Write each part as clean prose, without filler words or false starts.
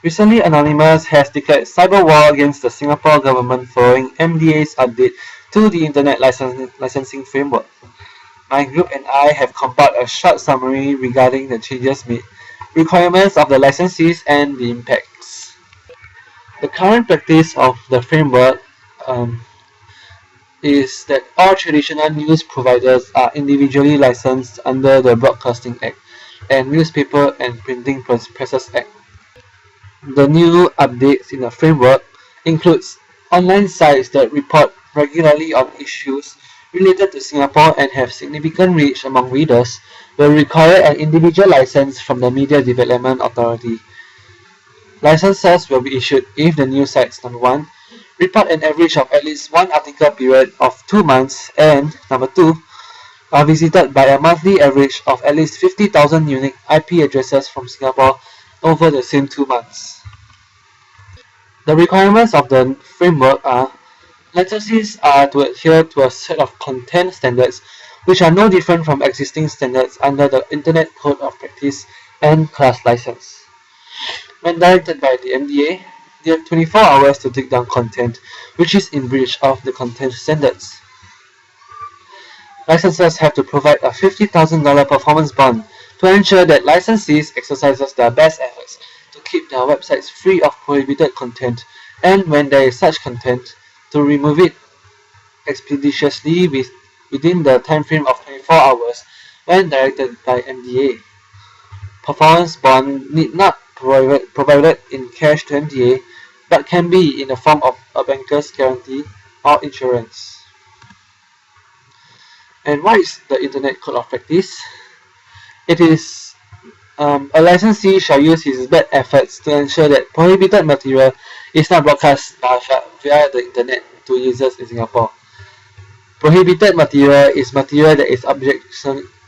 Recently, Anonymous has declared cyber war against the Singapore government following MDA's update to the Internet licensing framework. My group and I have compiled a short summary regarding the changes made, requirements of the licensees, and the impacts. The current practice of the framework is that all traditional news providers are individually licensed under the Broadcasting Act and Newspaper and Printing Presses Act. The new updates in the framework includes online sites that report regularly on issues related to Singapore and have significant reach among readers will require an individual license from the Media Development Authority. Licenses will be issued if the news sites, number 1, report an average of at least one article period of 2 months, and number 2, are visited by a monthly average of at least 50,000 unique IP addresses from Singapore over the same 2 months. The requirements of the framework are: licensees are to adhere to a set of content standards which are no different from existing standards under the Internet Code of Practice and class license. When directed by the MDA, they have 24 hours to take down content which is in breach of the content standards. Licenses have to provide a $50,000 performance bond to ensure that licensees exercises their best efforts to keep their websites free of prohibited content, and when there is such content, to remove it expeditiously within the time frame of 24 hours when directed by MDA. Performance bond need not provided in cash to MDA, but can be in the form of a banker's guarantee or insurance. And what is the Internet Code of Practice? It is a licensee shall use his best efforts to ensure that prohibited material is not broadcast via the Internet to users in Singapore. Prohibited material is material that is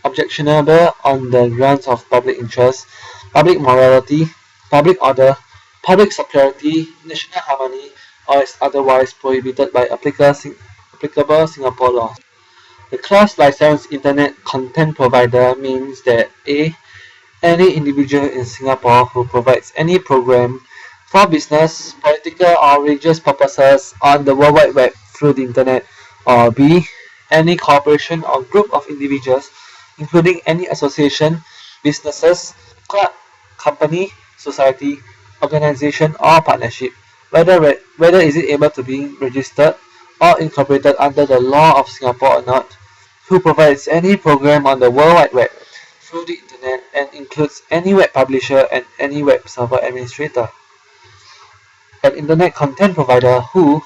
objectionable on the grounds of public interest, public morality, public order, public security, national harmony, or is otherwise prohibited by applicable Singapore law. The class licensed Internet content provider means that a. Any individual in Singapore who provides any program for business, political, or religious purposes on the World Wide Web through the Internet, or b. Any corporation or group of individuals, including any association, businesses, club, company, society, organization, or partnership, whether is it able to be registered or incorporated under the law of Singapore or not, who provides any program on the World Wide Web through the Internet and includes any web publisher and any web server administrator. An Internet content provider who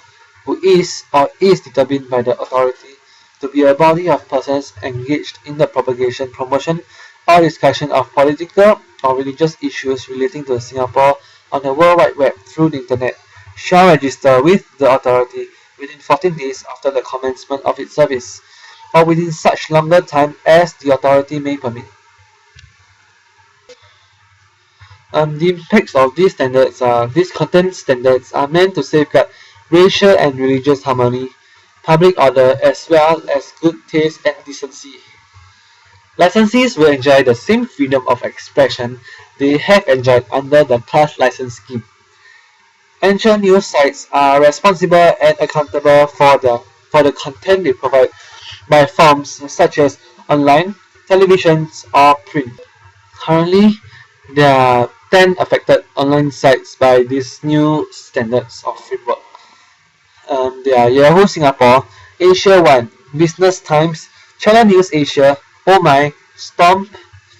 is or is determined by the authority to be a body of persons engaged in the propagation, promotion, or discussion of political or religious issues relating to Singapore on the World Wide Web through the Internet shall register with the authority within 14 days after the commencement of its service, or within such longer time as the authority may permit. The impacts of these standards are: these content standards are meant to safeguard racial and religious harmony, public order, as well as good taste and decency. Licensees will enjoy the same freedom of expression they have enjoyed under the class license scheme. Ensure news sites are responsible and accountable for the content they provide by forms such as online, televisions, or print. Currently, there are 10 affected online sites by these new standards of framework. They are Yahoo Singapore, Asia One, Business Times, Channel News Asia, Oh My, Stomp,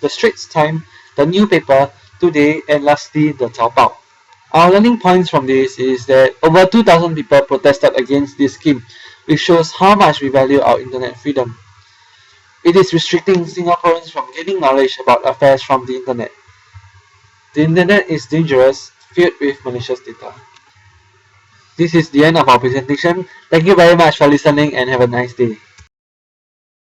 The Straits Times, The New Paper, Today, and lastly, the Taobao. Our learning points from this is that over 2,000 people protested against this scheme, which shows how much we value our internet freedom. It is restricting Singaporeans from gaining knowledge about affairs from the internet. The internet is dangerous, filled with malicious data. This is the end of our presentation. Thank you very much for listening and have a nice day.